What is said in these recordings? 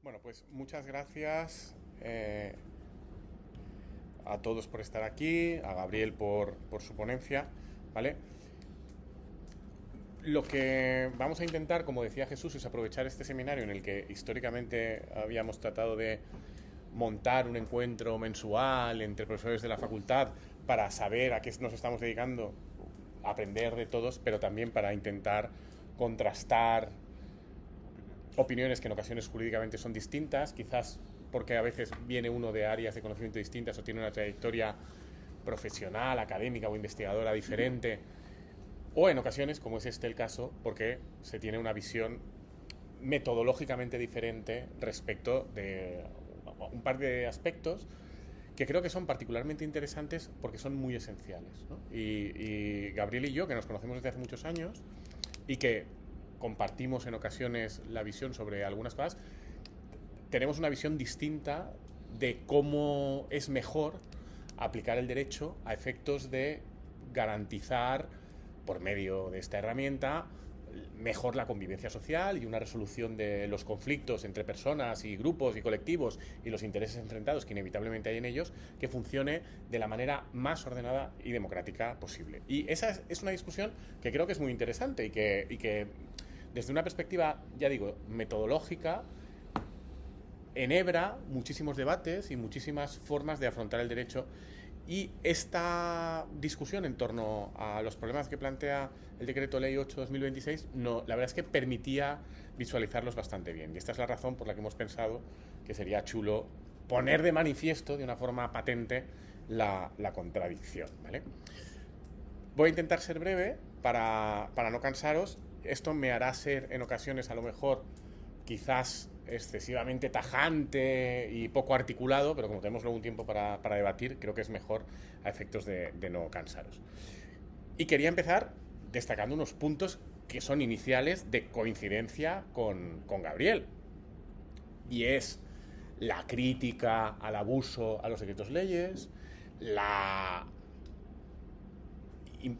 Bueno, pues muchas gracias a todos por estar aquí, a Gabriel por su ponencia, ¿vale? Lo que vamos a intentar, como decía Jesús, es aprovechar este seminario en el que históricamente habíamos tratado de montar un encuentro mensual entre profesores de la facultad para saber a qué nos estamos dedicando, aprender de todos, pero también para intentar contrastar opiniones que en ocasiones jurídicamente son distintas, quizás porque a veces viene uno de áreas de conocimiento distintas o tiene una trayectoria profesional, académica o investigadora diferente, o en ocasiones, como es este el caso, porque se tiene una visión metodológicamente diferente respecto de un par de aspectos que creo que son particularmente interesantes porque son muy esenciales, ¿no? Y Gabriel y yo, que nos conocemos desde hace muchos años y que compartimos en ocasiones la visión sobre algunas cosas, tenemos una visión distinta de cómo es mejor aplicar el derecho a efectos de garantizar, por medio de esta herramienta, mejor la convivencia social y una resolución de los conflictos entre personas y grupos y colectivos y los intereses enfrentados que inevitablemente hay en ellos, que funcione de la manera más ordenada y democrática posible. Y esa es una discusión que creo que es muy interesante y que desde una perspectiva, ya digo, metodológica, enhebra muchísimos debates y muchísimas formas de afrontar el derecho. Y esta discusión en torno a los problemas que plantea el Decreto Ley 8/2026, no, la verdad es que permitía visualizarlos bastante bien. Y esta es la razón por la que hemos pensado que sería chulo poner de manifiesto de una forma patente la contradicción, ¿vale? Voy a intentar ser breve para no cansaros. Esto me hará ser en ocasiones a lo mejor quizás excesivamente tajante y poco articulado, pero como tenemos luego un tiempo para debatir, creo que es mejor a efectos de no cansaros. Y quería empezar destacando unos puntos que son iniciales de coincidencia con Gabriel. Y es la crítica al abuso a los decretos leyes,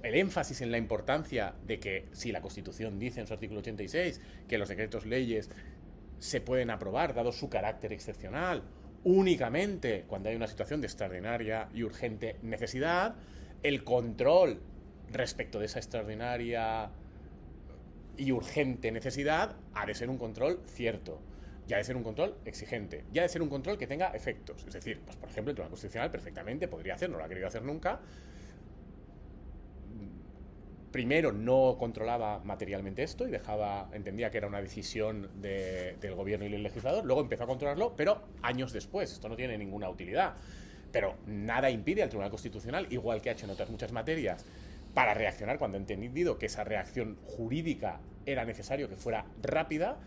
el énfasis en la importancia de que si la Constitución dice en su artículo 86 que los decretos leyes se pueden aprobar, dado su carácter excepcional, únicamente cuando hay una situación de extraordinaria y urgente necesidad, el control respecto de esa extraordinaria y urgente necesidad ha de ser un control cierto, ya de ser un control exigente, ya de ser un control que tenga efectos. Es decir, pues por ejemplo, el Tribunal Constitucional perfectamente podría hacer, no lo ha querido hacer nunca, primero no controlaba materialmente esto y entendía que era una decisión del gobierno y el legislador, luego empezó a controlarlo, pero años después. Esto no tiene ninguna utilidad. Pero nada impide al Tribunal Constitucional, igual que ha hecho en otras muchas materias, para reaccionar cuando ha entendido que esa reacción jurídica era necesario que fuera rápida,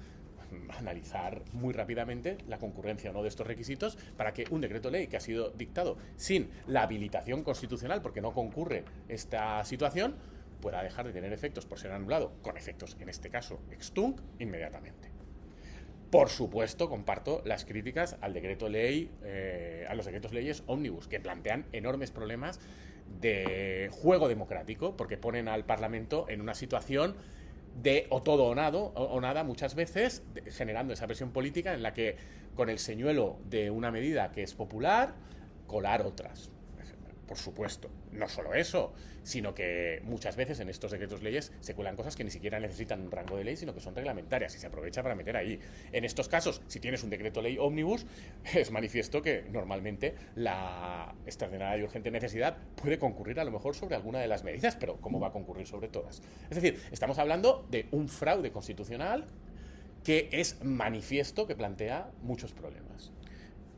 analizar muy rápidamente la concurrencia o no de estos requisitos para que un decreto ley que ha sido dictado sin la habilitación constitucional, porque no concurre esta situación, pueda dejar de tener efectos por ser anulado, con efectos, en este caso, ex tunc, inmediatamente. Por supuesto, comparto las críticas al decreto ley, a los decretos leyes ómnibus, que plantean enormes problemas de juego democrático, porque ponen al Parlamento en una situación de o todo o nada muchas veces, generando esa presión política en la que, con el señuelo de una medida que es popular, colar otras. Por supuesto, no solo eso, sino que muchas veces en estos decretos leyes se cuelan cosas que ni siquiera necesitan un rango de ley, sino que son reglamentarias y se aprovecha para meter ahí. En estos casos, si tienes un decreto ley ómnibus, es manifiesto que normalmente la extraordinaria y urgente necesidad puede concurrir a lo mejor sobre alguna de las medidas, pero ¿cómo va a concurrir sobre todas? Es decir, estamos hablando de un fraude constitucional que es manifiesto, que plantea muchos problemas.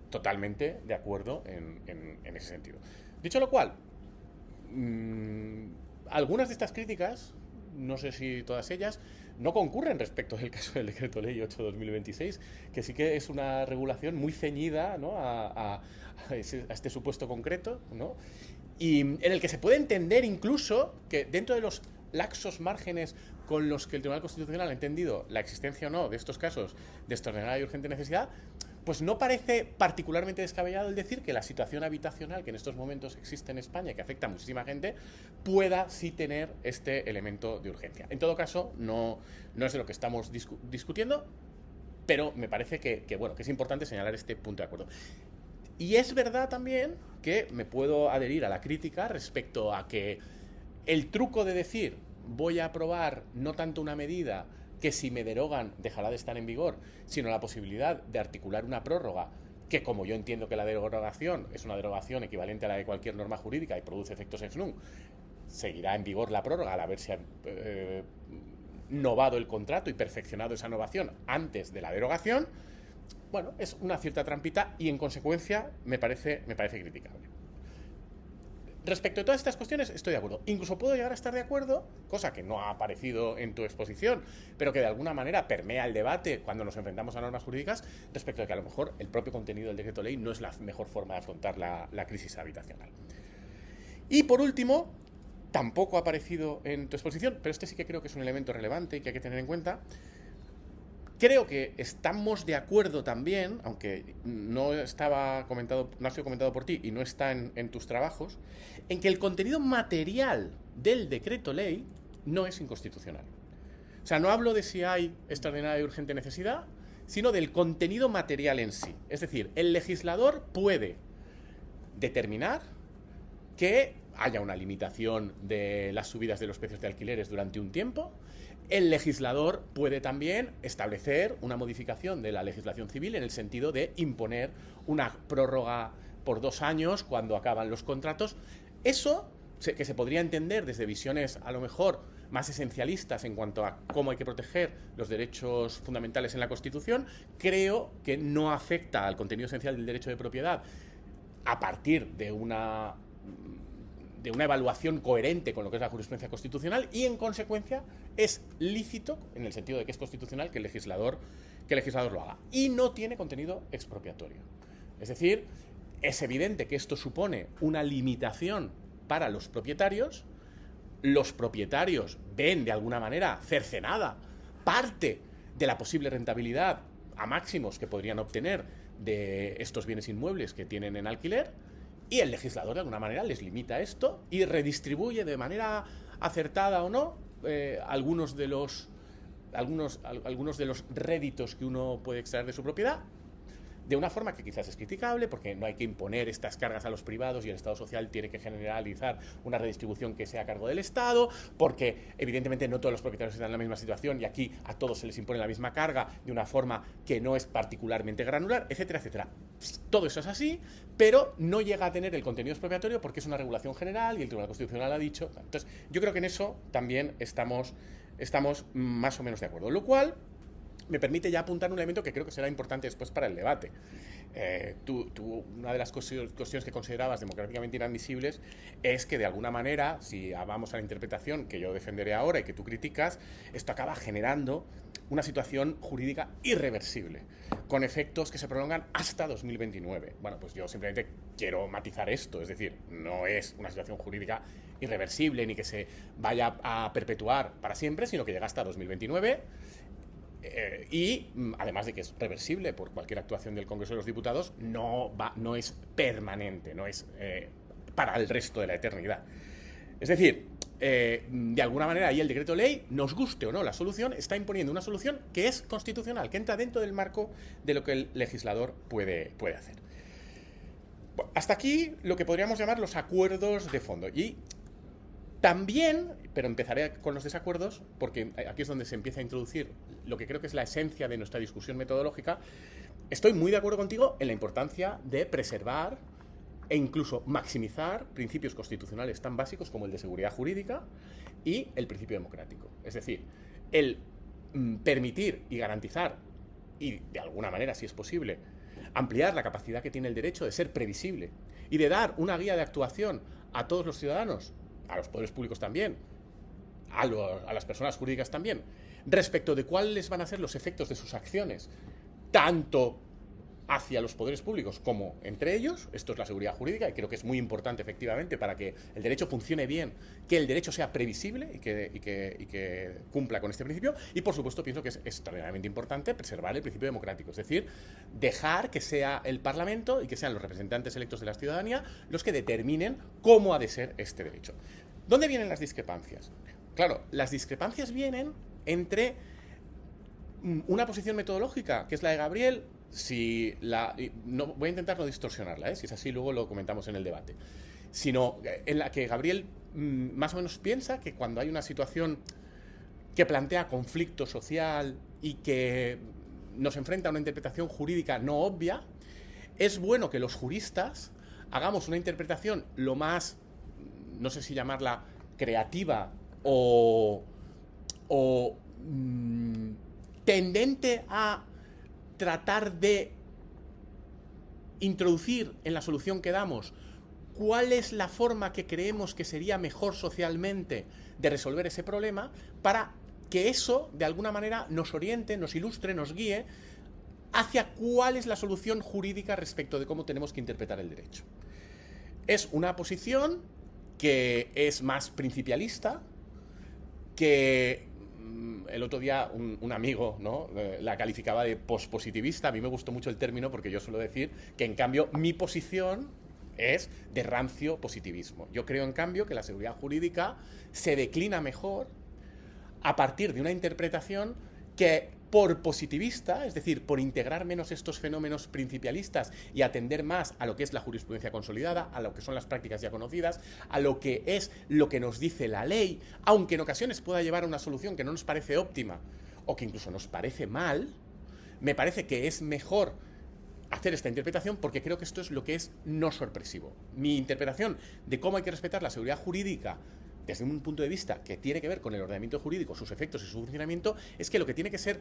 Totalmente de acuerdo en ese sentido. Dicho lo cual, algunas de estas críticas, no sé si todas ellas, no concurren respecto del caso del Decreto Ley 8/2026, que sí que es una regulación muy ceñida, ¿no?, a este supuesto concreto, ¿no?, y en el que se puede entender incluso que dentro de los laxos márgenes con los que el Tribunal Constitucional ha entendido la existencia o no de estos casos de extraordinaria y urgente necesidad, pues no parece particularmente descabellado el decir que la situación habitacional que en estos momentos existe en España y que afecta a muchísima gente pueda sí tener este elemento de urgencia. En todo caso, no es de lo que estamos discutiendo, pero me parece bueno, que es importante señalar este punto de acuerdo. Y es verdad también que me puedo adherir a la crítica respecto a que el truco de decir voy a aprobar no tanto una medida que si me derogan dejará de estar en vigor, sino la posibilidad de articular una prórroga que, como yo entiendo que la derogación es una derogación equivalente a la de cualquier norma jurídica y produce efectos ex nunc, seguirá en vigor la prórroga al haberse novado el contrato y perfeccionado esa novación antes de la derogación. Bueno, es una cierta trampita y en consecuencia me parece criticable. Respecto a todas estas cuestiones estoy de acuerdo. Incluso puedo llegar a estar de acuerdo, cosa que no ha aparecido en tu exposición, pero que de alguna manera permea el debate cuando nos enfrentamos a normas jurídicas, respecto de que a lo mejor el propio contenido del decreto ley no es la mejor forma de afrontar la crisis habitacional. Y por último, tampoco ha aparecido en tu exposición, pero este sí que creo que es un elemento relevante y que hay que tener en cuenta. Creo que estamos de acuerdo también, aunque no ha sido comentado por ti y no está en tus trabajos, en que el contenido material del decreto ley no es inconstitucional. O sea, no hablo de si hay extraordinaria y urgente necesidad, sino del contenido material en sí. Es decir, el legislador puede determinar que haya una limitación de las subidas de los precios de alquileres durante un tiempo. El legislador puede también establecer una modificación de la legislación civil en el sentido de imponer una prórroga por 2 años cuando acaban los contratos. Eso, que se podría entender desde visiones a lo mejor más esencialistas en cuanto a cómo hay que proteger los derechos fundamentales en la Constitución, creo que no afecta al contenido esencial del derecho de propiedad a partir de una evaluación coherente con lo que es la jurisprudencia constitucional y, en consecuencia, es lícito, en el sentido de que es constitucional, que el legislador lo haga. Y no tiene contenido expropiatorio. Es decir, es evidente que esto supone una limitación para los propietarios. Los propietarios ven, de alguna manera, cercenada parte de la posible rentabilidad a máximos que podrían obtener de estos bienes inmuebles que tienen en alquiler. Y el legislador, de alguna manera, les limita esto y redistribuye de manera acertada o no algunos de los réditos que uno puede extraer de su propiedad, de una forma que quizás es criticable, porque no hay que imponer estas cargas a los privados y el Estado social tiene que generalizar una redistribución que sea a cargo del Estado, porque evidentemente no todos los propietarios están en la misma situación y aquí a todos se les impone la misma carga de una forma que no es particularmente granular, etcétera, etcétera. Todo eso es así, pero no llega a tener el contenido expropiatorio porque es una regulación general y el Tribunal Constitucional ha dicho. Entonces, yo creo que en eso también estamos más o menos de acuerdo, lo cual me permite ya apuntar un elemento que creo que será importante después para el debate. Una de las cuestiones que considerabas democráticamente inadmisibles es que, de alguna manera, si vamos a la interpretación que yo defenderé ahora y que tú criticas, esto acaba generando una situación jurídica irreversible, con efectos que se prolongan hasta 2029. Bueno, pues yo simplemente quiero matizar esto, es decir, no es una situación jurídica irreversible ni que se vaya a perpetuar para siempre, sino que llega hasta 2029. Y además de que es reversible por cualquier actuación del Congreso de los Diputados, no es permanente, no es para el resto de la eternidad. Es decir, de alguna manera ahí el decreto ley, nos guste o no la solución, está imponiendo una solución que es constitucional, que entra dentro del marco de lo que el legislador puede hacer. Bueno, hasta aquí lo que podríamos llamar los acuerdos de fondo. Y también, pero empezaré con los desacuerdos, porque aquí es donde se empieza a introducir lo que creo que es la esencia de nuestra discusión metodológica. Estoy muy de acuerdo contigo en la importancia de preservar e incluso maximizar principios constitucionales tan básicos como el de seguridad jurídica y el principio democrático. Es decir, el permitir y garantizar, y de alguna manera, si es posible, ampliar la capacidad que tiene el derecho de ser previsible y de dar una guía de actuación a todos los ciudadanos, a los poderes públicos también, a las personas jurídicas también, respecto de cuáles van a ser los efectos de sus acciones, tanto hacia los poderes públicos como entre ellos. Esto es la seguridad jurídica y creo que es muy importante, efectivamente, para que el derecho funcione bien, que el derecho sea previsible y que cumpla con este principio. Y, por supuesto, pienso que es extraordinariamente importante preservar el principio democrático, es decir, dejar que sea el Parlamento y que sean los representantes electos de la ciudadanía los que determinen cómo ha de ser este derecho. ¿Dónde vienen las discrepancias? Claro, las discrepancias vienen entre Una posición metodológica, que es la de Gabriel, no, voy a intentar no distorsionarla, si es así luego lo comentamos en el debate, sino en la que Gabriel más o menos piensa que cuando hay una situación que plantea conflicto social y que nos enfrenta a una interpretación jurídica no obvia, es bueno que los juristas hagamos una interpretación lo más, no sé si llamarla creativa o tendente a tratar de introducir en la solución que damos cuál es la forma que creemos que sería mejor socialmente de resolver ese problema, para que eso de alguna manera nos oriente, nos ilustre, nos guíe hacia cuál es la solución jurídica respecto de cómo tenemos que interpretar el derecho. Es una posición que es más principialista, que el otro día un amigo, ¿no?, la calificaba de pospositivista. A mí me gustó mucho el término porque yo suelo decir que, en cambio, mi posición es de rancio positivismo. Yo creo, en cambio, que la seguridad jurídica se declina mejor a partir de una interpretación que, por positivista, es decir, por integrar menos estos fenómenos principialistas y atender más a lo que es la jurisprudencia consolidada, a lo que son las prácticas ya conocidas, a lo que es lo que nos dice la ley, aunque en ocasiones pueda llevar a una solución que no nos parece óptima o que incluso nos parece mal, me parece que es mejor hacer esta interpretación, porque creo que esto es lo que es no sorpresivo. Mi interpretación de cómo hay que respetar la seguridad jurídica desde un punto de vista que tiene que ver con el ordenamiento jurídico, sus efectos y su funcionamiento, es que lo que tiene que ser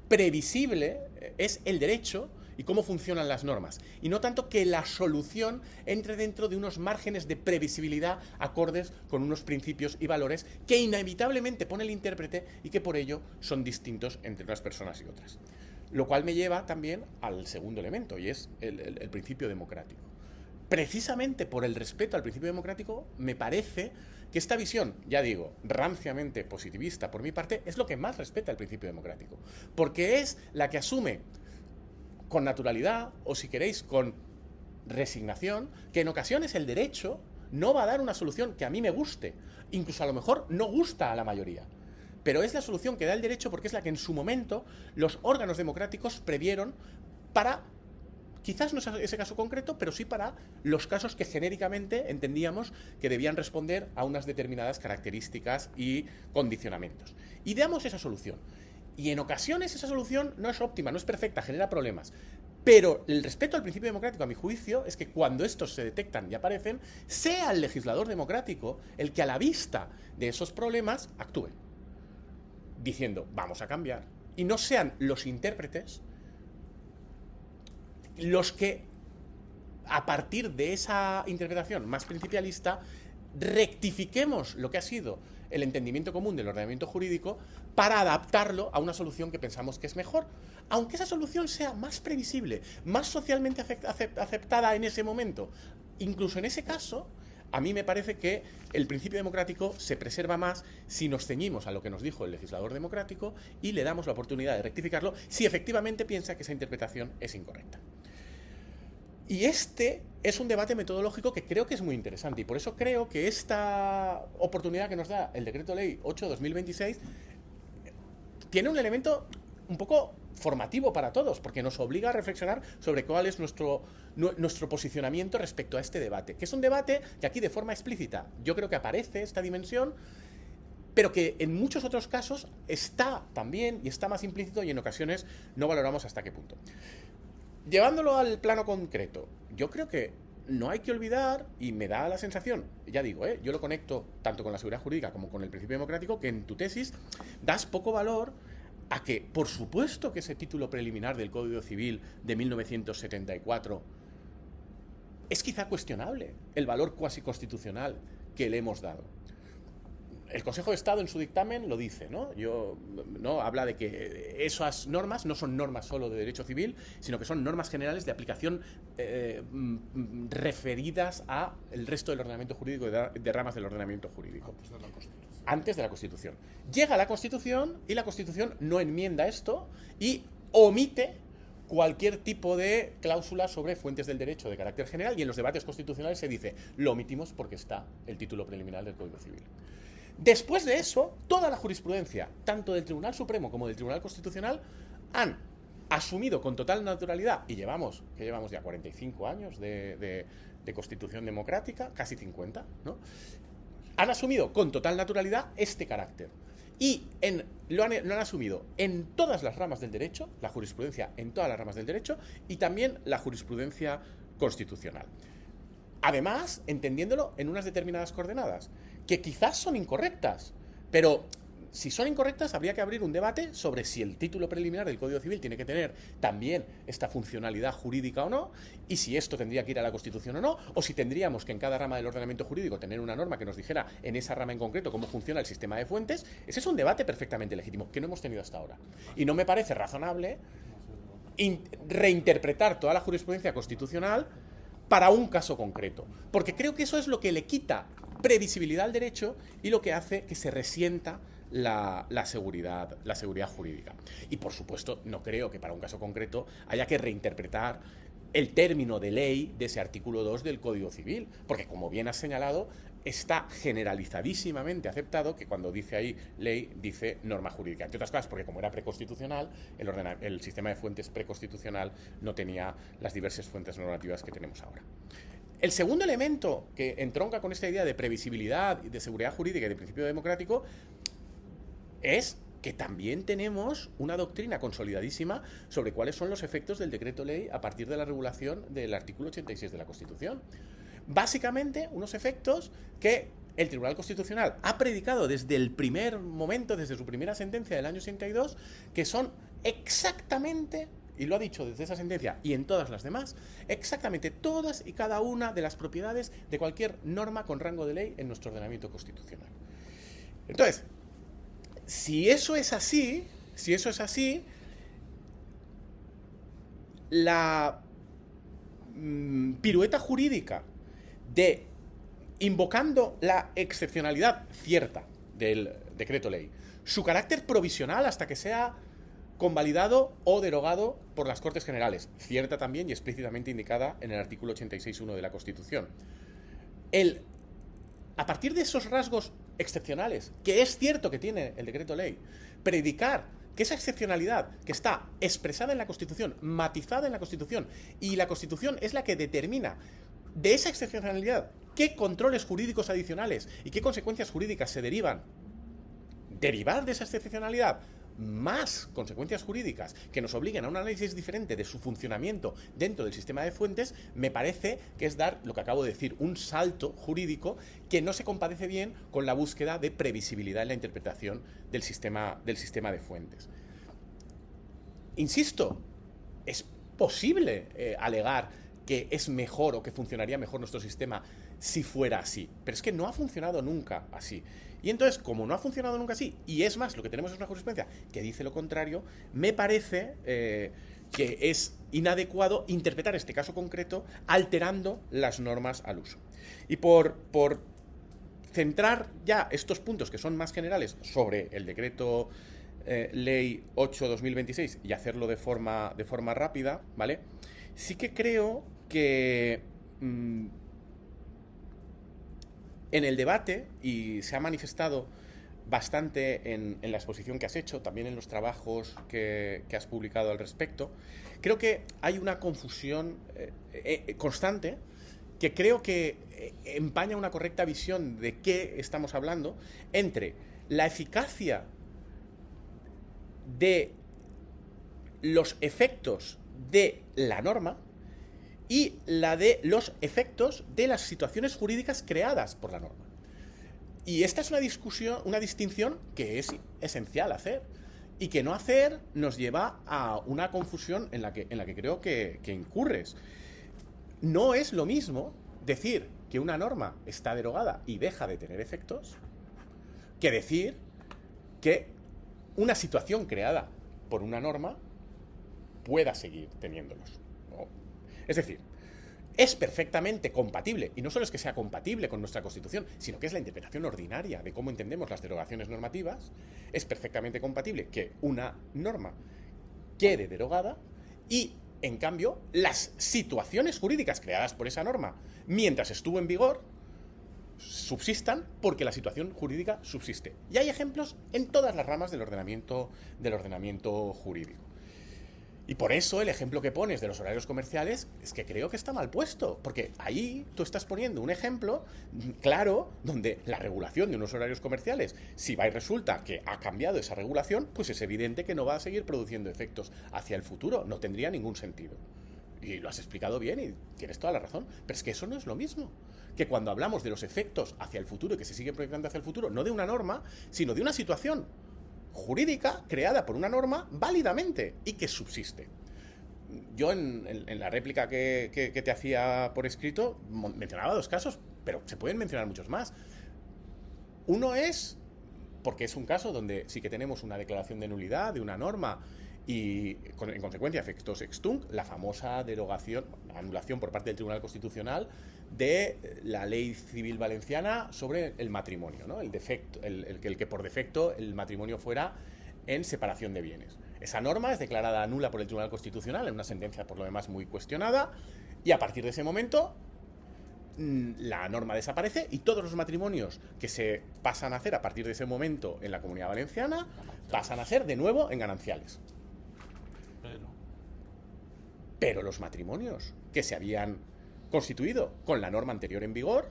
previsible es el derecho y cómo funcionan las normas, y no tanto que la solución entre dentro de unos márgenes de previsibilidad acordes con unos principios y valores que inevitablemente pone el intérprete y que por ello son distintos entre unas personas y otras. Lo cual me lleva también al segundo elemento, y es el principio democrático. Precisamente por el respeto al principio democrático, me parece que esta visión, ya digo, ranciamente positivista por mi parte, es lo que más respeta el principio democrático, porque es la que asume con naturalidad, o si queréis, con resignación, que en ocasiones el derecho no va a dar una solución que a mí me guste, incluso a lo mejor no gusta a la mayoría, pero es la solución que da el derecho porque es la que en su momento los órganos democráticos previeron para, quizás no es ese caso concreto, pero sí para los casos que genéricamente entendíamos que debían responder a unas determinadas características y condicionamientos. Y damos esa solución. Y en ocasiones esa solución no es óptima, no es perfecta, genera problemas. Pero el respeto al principio democrático, a mi juicio, es que cuando estos se detectan y aparecen, sea el legislador democrático el que, a la vista de esos problemas, actúe, diciendo, vamos a cambiar. Y no sean los intérpretes los que, a partir de esa interpretación más principialista, rectifiquemos lo que ha sido el entendimiento común del ordenamiento jurídico para adaptarlo a una solución que pensamos que es mejor, aunque esa solución sea más previsible, más socialmente aceptada en ese momento. Incluso en ese caso, a mí me parece que el principio democrático se preserva más si nos ceñimos a lo que nos dijo el legislador democrático y le damos la oportunidad de rectificarlo si efectivamente piensa que esa interpretación es incorrecta. Y este es un debate metodológico que creo que es muy interesante, y por eso creo que esta oportunidad que nos da el Decreto Ley 8/2026 tiene un elemento un poco formativo para todos, porque nos obliga a reflexionar sobre cuál es nuestro posicionamiento respecto a este debate, que es un debate que aquí, de forma explícita, yo creo que aparece esta dimensión, pero que en muchos otros casos está también, y está más implícito, y en ocasiones no valoramos hasta qué punto. Llevándolo al plano concreto, yo creo que no hay que olvidar, y me da la sensación, ya digo, yo lo conecto tanto con la seguridad jurídica como con el principio democrático, que en tu tesis das poco valor a que, por supuesto, que ese título preliminar del Código Civil de 1974 es quizá cuestionable, el valor cuasi constitucional que le hemos dado. El Consejo de Estado en su dictamen lo dice, ¿no? Habla de que esas normas no son normas solo de derecho civil, sino que son normas generales de aplicación referidas a el resto del ordenamiento jurídico, de ramas del ordenamiento jurídico. Antes de la Constitución. Llega la Constitución y la Constitución no enmienda esto y omite cualquier tipo de cláusula sobre fuentes del derecho de carácter general, y en los debates constitucionales se dice, lo omitimos porque está el título preliminar del Código Civil. Después de eso, toda la jurisprudencia, tanto del Tribunal Supremo como del Tribunal Constitucional, han asumido con total naturalidad, y llevamos ya 45 años de Constitución democrática, casi 50, ¿no? Han asumido con total naturalidad este carácter. Y lo han asumido en todas las ramas del derecho, la jurisprudencia en todas las ramas del derecho, y también la jurisprudencia constitucional. Además, entendiéndolo en unas determinadas coordenadas, que quizás son incorrectas, pero si son incorrectas habría que abrir un debate sobre si el título preliminar del Código Civil tiene que tener también esta funcionalidad jurídica o no, y si esto tendría que ir a la Constitución o no, o si tendríamos que en cada rama del ordenamiento jurídico tener una norma que nos dijera en esa rama en concreto cómo funciona el sistema de fuentes. Ese es un debate perfectamente legítimo, que no hemos tenido hasta ahora. Y no me parece razonable reinterpretar toda la jurisprudencia constitucional para un caso concreto, porque creo que eso es lo que le quita previsibilidad al derecho y lo que hace que se resienta la seguridad jurídica. Y por supuesto, no creo que para un caso concreto haya que reinterpretar el término de ley de ese artículo 2 del Código Civil, porque como bien has señalado, está generalizadísimamente aceptado que cuando dice ahí ley, dice norma jurídica. Entre otras cosas, porque como era preconstitucional, el sistema de fuentes preconstitucional no tenía las diversas fuentes normativas que tenemos ahora. El segundo elemento que entronca con esta idea de previsibilidad, de seguridad jurídica y de principio democrático es que también tenemos una doctrina consolidadísima sobre cuáles son los efectos del decreto ley a partir de la regulación del artículo 86 de la Constitución. Básicamente, unos efectos que el Tribunal Constitucional ha predicado desde el primer momento, desde su primera sentencia del año 82, que son exactamente, y lo ha dicho desde esa sentencia y en todas las demás, exactamente todas y cada una de las propiedades de cualquier norma con rango de ley en nuestro ordenamiento constitucional. Entonces, si eso es así, la pirueta jurídica de invocando la excepcionalidad cierta del decreto ley, su carácter provisional hasta que sea convalidado o derogado por las Cortes Generales, cierta también y explícitamente indicada en el artículo 86.1 de la Constitución. A partir de esos rasgos excepcionales, que es cierto que tiene el decreto ley, predicar que esa excepcionalidad que está expresada en la Constitución, matizada en la Constitución, y la Constitución es la que determina de esa excepcionalidad qué controles jurídicos adicionales y qué consecuencias jurídicas se derivar de esa excepcionalidad, más consecuencias jurídicas que nos obliguen a un análisis diferente de su funcionamiento dentro del sistema de fuentes, me parece que es dar, lo que acabo de decir, un salto jurídico que no se compadece bien con la búsqueda de previsibilidad en la interpretación del sistema de fuentes. Insisto, es posible alegar que es mejor o que funcionaría mejor nuestro sistema si fuera así, pero es que no ha funcionado nunca así. Y entonces, como no ha funcionado nunca así, y es más, lo que tenemos es una jurisprudencia que dice lo contrario, me parece que es inadecuado interpretar este caso concreto alterando las normas al uso. Y por centrar ya estos puntos que son más generales sobre el decreto ley 8/2026 y hacerlo de forma rápida, ¿vale? Sí que creo que en el debate, y se ha manifestado bastante en la exposición que has hecho, también en los trabajos que has publicado al respecto, creo que hay una confusión constante que creo que empaña una correcta visión de qué estamos hablando entre la eficacia de los efectos de la norma y la de los efectos de las situaciones jurídicas creadas por la norma. Y esta es una distinción que es esencial hacer, y que no hacer nos lleva a una confusión en la que creo que incurres. No es lo mismo decir que una norma está derogada y deja de tener efectos que decir que una situación creada por una norma pueda seguir teniéndolos. Es decir, es perfectamente compatible, y no solo es que sea compatible con nuestra Constitución, sino que es la interpretación ordinaria de cómo entendemos las derogaciones normativas, es perfectamente compatible que una norma quede derogada y, en cambio, las situaciones jurídicas creadas por esa norma mientras estuvo en vigor subsistan porque la situación jurídica subsiste. Y hay ejemplos en todas las ramas del ordenamiento jurídico. Y por eso el ejemplo que pones de los horarios comerciales es que creo que está mal puesto, porque ahí tú estás poniendo un ejemplo claro donde la regulación de unos horarios comerciales, si va y resulta que ha cambiado esa regulación, pues es evidente que no va a seguir produciendo efectos hacia el futuro, no tendría ningún sentido. Y lo has explicado bien y tienes toda la razón, pero es que eso no es lo mismo. Que cuando hablamos de los efectos hacia el futuro y que se sigue proyectando hacia el futuro, no de una norma, sino de una situación jurídica creada por una norma válidamente y que subsiste. Yo en la réplica que te hacía por escrito mencionaba 2 casos, pero se pueden mencionar muchos más. Uno es, porque es un caso donde sí que tenemos una declaración de nulidad de una norma y en consecuencia efectos ex tunc, la famosa derogación, anulación por parte del Tribunal Constitucional de la ley civil valenciana sobre el matrimonio, ¿no? El que por defecto el matrimonio fuera en separación de bienes. Esa norma es declarada nula por el Tribunal Constitucional en una sentencia por lo demás muy cuestionada y a partir de ese momento la norma desaparece y todos los matrimonios que se pasan a hacer a partir de ese momento en la Comunidad Valenciana pasan a ser de nuevo en gananciales. Pero los matrimonios que se habían constituido con la norma anterior en vigor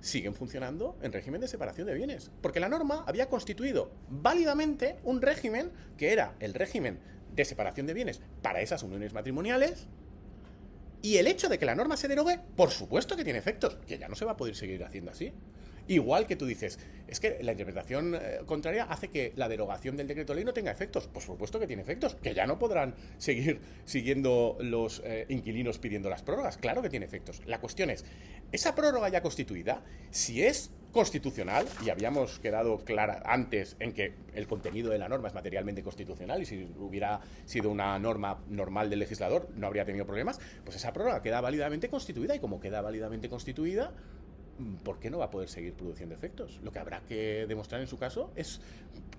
siguen funcionando en régimen de separación de bienes, porque la norma había constituido válidamente un régimen que era el régimen de separación de bienes para esas uniones matrimoniales, y el hecho de que la norma se derogue, por supuesto que tiene efectos, que ya no se va a poder seguir haciendo así. Igual que tú dices, es que la interpretación contraria hace que la derogación del decreto ley no tenga efectos. Por supuesto que tiene efectos, que ya no podrán seguir siguiendo los inquilinos pidiendo las prórrogas. Claro que tiene efectos. La cuestión es, esa prórroga ya constituida, si es constitucional, y habíamos quedado clara antes en que el contenido de la norma es materialmente constitucional y si hubiera sido una norma normal del legislador no habría tenido problemas, pues esa prórroga queda válidamente constituida y como queda válidamente constituida, ¿por qué no va a poder seguir produciendo efectos? Lo que habrá que demostrar en su caso es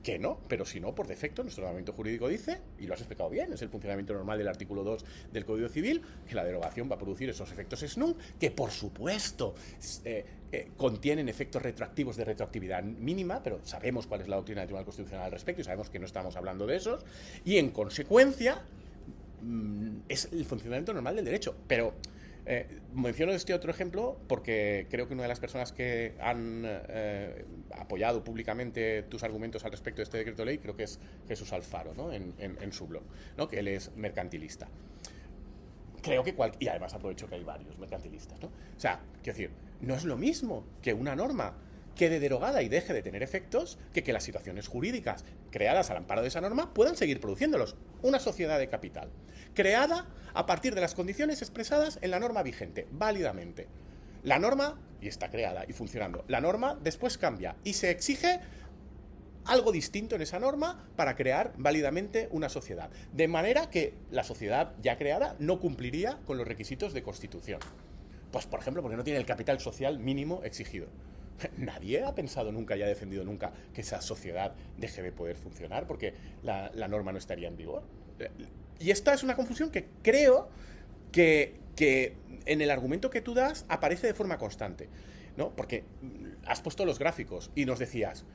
que no, pero si no, por defecto, nuestro ordenamiento jurídico dice, y lo has explicado bien, es el funcionamiento normal del artículo 2 del Código Civil, que la derogación va a producir esos efectos ex nunc, que por supuesto contienen efectos retroactivos de retroactividad mínima, pero sabemos cuál es la doctrina del Tribunal Constitucional al respecto y sabemos que no estamos hablando de esos, y en consecuencia es el funcionamiento normal del derecho, pero menciono este otro ejemplo porque creo que una de las personas que han apoyado públicamente tus argumentos al respecto de este decreto ley creo que es Jesús Alfaro, ¿no? en su blog, ¿no? Que él es mercantilista. Creo que y además aprovecho que hay varios mercantilistas, ¿no? O sea, quiero decir, no es lo mismo que una norma quede derogada y deje de tener efectos que las situaciones jurídicas creadas al amparo de esa norma puedan seguir produciéndolos. Una sociedad de capital, creada a partir de las condiciones expresadas en la norma vigente, válidamente. La norma, y está creada y funcionando, la norma después cambia y se exige algo distinto en esa norma para crear válidamente una sociedad. De manera que la sociedad ya creada no cumpliría con los requisitos de constitución. Pues, por ejemplo, porque no tiene el capital social mínimo exigido. Nadie ha pensado nunca y ha defendido nunca que esa sociedad deje de poder funcionar porque la norma no estaría en vigor. Y esta es una confusión que creo que en el argumento que tú das aparece de forma constante, ¿no? Porque has puesto los gráficos y nos decías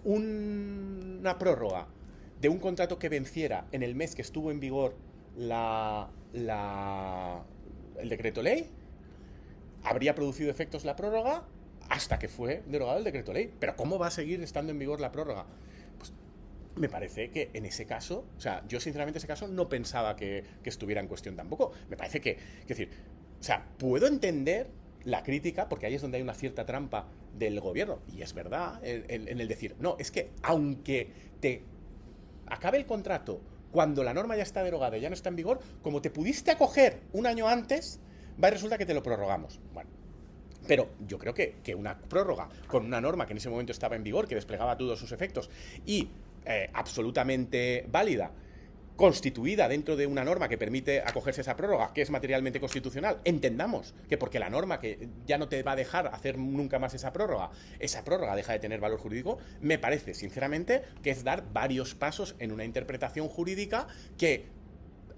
una prórroga de un contrato que venciera en el mes que estuvo en vigor el decreto ley, habría producido efectos la prórroga hasta que fue derogado el decreto ley. Pero ¿cómo va a seguir estando en vigor la prórroga? Pues me parece que en ese caso, o sea, yo sinceramente ese caso no pensaba que estuviera en cuestión tampoco. Me parece que, es decir, o sea, puedo entender la crítica, porque ahí es donde hay una cierta trampa del gobierno, y es verdad, en el decir, no, es que aunque te acabe el contrato cuando la norma ya está derogada y ya no está en vigor, como te pudiste acoger un año antes, va y resulta que te lo prorrogamos. Bueno, pero yo creo que una prórroga con una norma que en ese momento estaba en vigor, que desplegaba todos sus efectos y absolutamente válida, constituida dentro de una norma que permite acogerse a esa prórroga, que es materialmente constitucional, entendamos que porque la norma que ya no te va a dejar hacer nunca más esa prórroga deja de tener valor jurídico, me parece sinceramente que es dar varios pasos en una interpretación jurídica que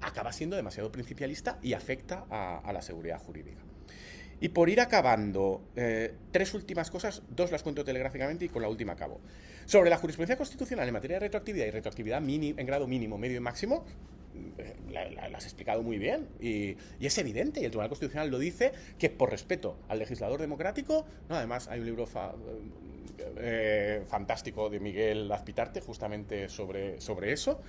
acaba siendo demasiado principialista y afecta a la seguridad jurídica. Y por ir acabando, tres últimas cosas, dos las cuento telegráficamente y con la última acabo. Sobre la jurisprudencia constitucional en materia de retroactividad y retroactividad en grado mínimo, medio y máximo, la has explicado muy bien y es evidente, y el Tribunal Constitucional lo dice, que por respeto al legislador democrático, ¿no? Además hay un libro fantástico de Miguel Azpitarte justamente sobre eso.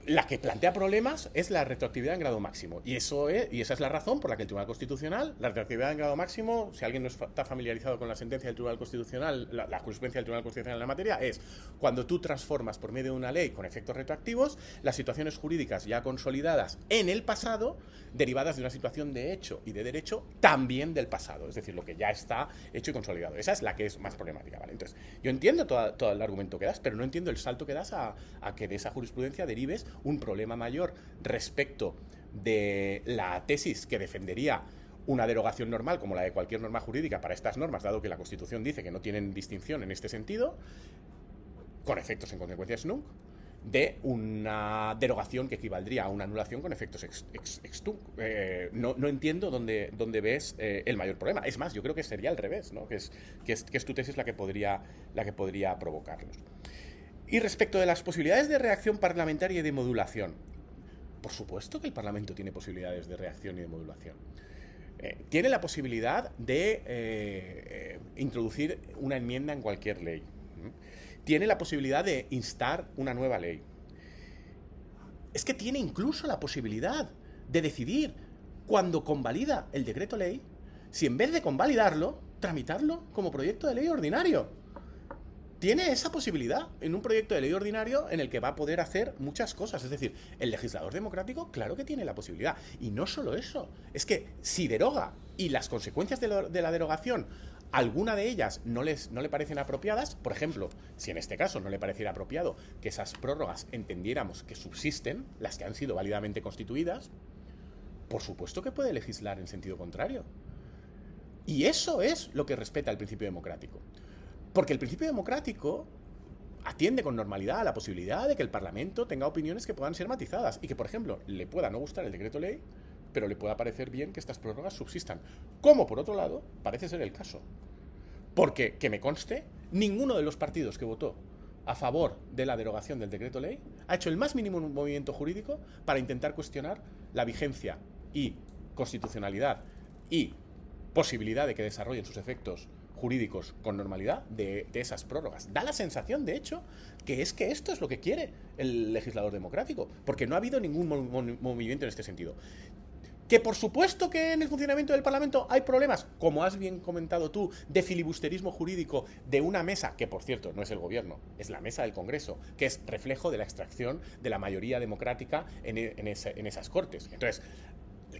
La que plantea problemas es la retroactividad en grado máximo. Y esa es la razón por la que el Tribunal Constitucional, la retroactividad en grado máximo, si alguien no está familiarizado con la sentencia del Tribunal Constitucional, la jurisprudencia del Tribunal Constitucional en la materia, es cuando tú transformas por medio de una ley con efectos retroactivos las situaciones jurídicas ya consolidadas en el pasado, derivadas de una situación de hecho y de derecho también del pasado. Es decir, lo que ya está hecho y consolidado. Esa es la que es más problemática, ¿vale? Entonces, yo entiendo todo el argumento que das, pero no entiendo el salto que das a que de esa jurisprudencia derives un problema mayor respecto de la tesis que defendería una derogación normal como la de cualquier norma jurídica para estas normas, dado que la Constitución dice que no tienen distinción en este sentido, con efectos en consecuencias nunc, de una derogación que equivaldría a una anulación con efectos no entiendo dónde ves el mayor problema. Es más, yo creo que sería al revés, ¿no? que es tu tesis la que podría provocarlos. Y respecto de las posibilidades de reacción parlamentaria y de modulación, por supuesto que el Parlamento tiene posibilidades de reacción y de modulación. Tiene la posibilidad de introducir una enmienda en cualquier ley. Tiene la posibilidad de instar una nueva ley. Es que tiene incluso la posibilidad de decidir, cuando convalida el decreto ley, si en vez de convalidarlo, tramitarlo como proyecto de ley ordinario. Tiene esa posibilidad en un proyecto de ley ordinario en el que va a poder hacer muchas cosas. Es decir, el legislador democrático, claro que tiene la posibilidad. Y no solo eso, es que si deroga y las consecuencias de la derogación, alguna de ellas no le parecen apropiadas, por ejemplo, si en este caso no le pareciera apropiado que esas prórrogas entendiéramos que subsisten, las que han sido válidamente constituidas, por supuesto que puede legislar en sentido contrario. Y eso es lo que respeta el principio democrático. Porque el principio democrático atiende con normalidad a la posibilidad de que el Parlamento tenga opiniones que puedan ser matizadas y que, por ejemplo, le pueda no gustar el decreto ley, pero le pueda parecer bien que estas prórrogas subsistan. Como, por otro lado, parece ser el caso. Porque, que me conste, ninguno de los partidos que votó a favor de la derogación del decreto ley ha hecho el más mínimo movimiento jurídico para intentar cuestionar la vigencia y constitucionalidad y posibilidad de que desarrollen sus efectos jurídicos con normalidad de esas prórrogas. Da la sensación, de hecho, que esto es lo que quiere el legislador democrático, porque no ha habido ningún movimiento en este sentido. Que por supuesto que en el funcionamiento del Parlamento hay problemas, como has bien comentado tú, de filibusterismo jurídico de una mesa, que por cierto no es el gobierno, es la mesa del Congreso, que es reflejo de la extracción de la mayoría democrática en esas Cortes. Entonces,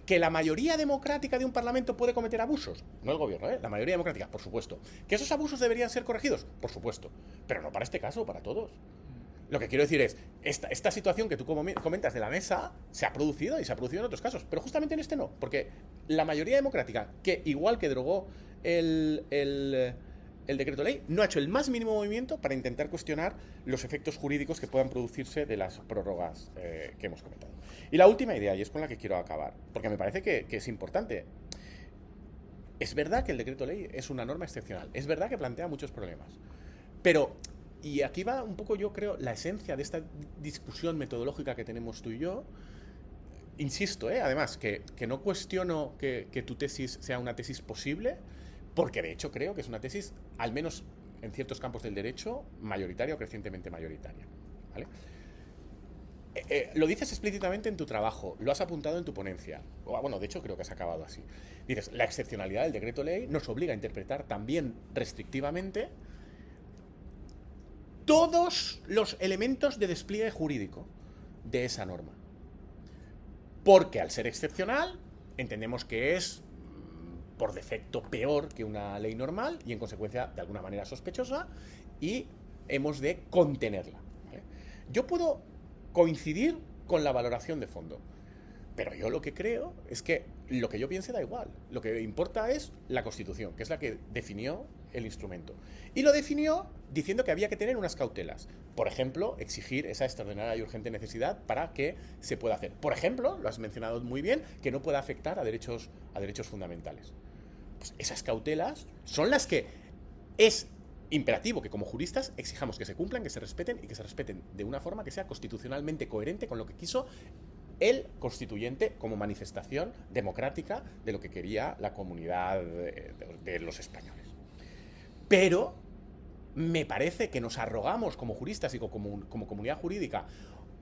¿que la mayoría democrática de un parlamento puede cometer abusos? No el gobierno, la mayoría democrática, por supuesto. ¿Que esos abusos deberían ser corregidos? Por supuesto. Pero no para este caso, para todos. Lo que quiero decir es, esta situación que tú comentas de la mesa se ha producido y se ha producido en otros casos, pero justamente en este no, porque la mayoría democrática, que igual que derogó el decreto ley, no ha hecho el más mínimo movimiento para intentar cuestionar los efectos jurídicos que puedan producirse de las prórrogas que hemos comentado. Y la última idea, y es con la que quiero acabar, porque me parece que es importante. Es verdad que el decreto ley es una norma excepcional, es verdad que plantea muchos problemas, pero, y aquí va un poco, yo creo, la esencia de esta discusión metodológica que tenemos tú y yo. Insisto, además, que no cuestiono que tu tesis sea una tesis posible, porque de hecho creo que es una tesis, al menos en ciertos campos del derecho, mayoritaria o crecientemente mayoritaria, ¿vale? Lo dices explícitamente en tu trabajo, lo has apuntado en tu ponencia. Bueno, de hecho creo que has acabado así. Dices, la excepcionalidad del decreto ley nos obliga a interpretar también restrictivamente todos los elementos de despliegue jurídico de esa norma. Porque al ser excepcional, entendemos que es por defecto peor que una ley normal y en consecuencia de alguna manera sospechosa, y hemos de contenerla, ¿vale? Yo puedo coincidir con la valoración de fondo, pero yo lo que creo es que lo que yo piense da igual. Lo que importa es la Constitución, que es la que definió el instrumento. Y lo definió diciendo que había que tener unas cautelas. Por ejemplo, exigir esa extraordinaria y urgente necesidad para que se pueda hacer. Por ejemplo, lo has mencionado muy bien, que no pueda afectar a derechos fundamentales. Pues esas cautelas son las que es imperativo que como juristas exijamos que se cumplan, que se respeten y que se respeten de una forma que sea constitucionalmente coherente con lo que quiso el constituyente como manifestación democrática de lo que quería la comunidad de los españoles. Pero me parece que nos arrogamos como juristas y como comunidad jurídica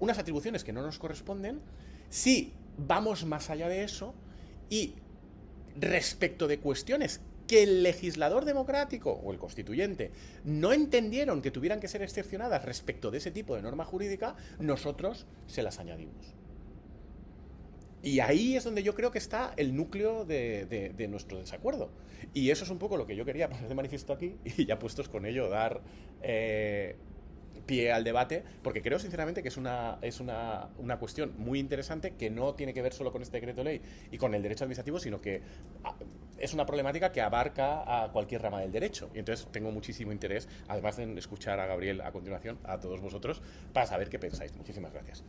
unas atribuciones que no nos corresponden si vamos más allá de eso y respecto de cuestiones que el legislador democrático o el constituyente no entendieron que tuvieran que ser excepcionadas respecto de ese tipo de norma jurídica, nosotros se las añadimos. Y ahí es donde yo creo que está el núcleo de nuestro desacuerdo. Y eso es un poco lo que yo quería poner de manifiesto aquí y ya puestos con ello dar pie al debate, porque creo sinceramente que es una cuestión muy interesante que no tiene que ver solo con este decreto ley y con el derecho administrativo, sino que es una problemática que abarca a cualquier rama del derecho. Y entonces tengo muchísimo interés, además de escuchar a Gabriel a continuación, a todos vosotros, para saber qué pensáis. Muchísimas gracias.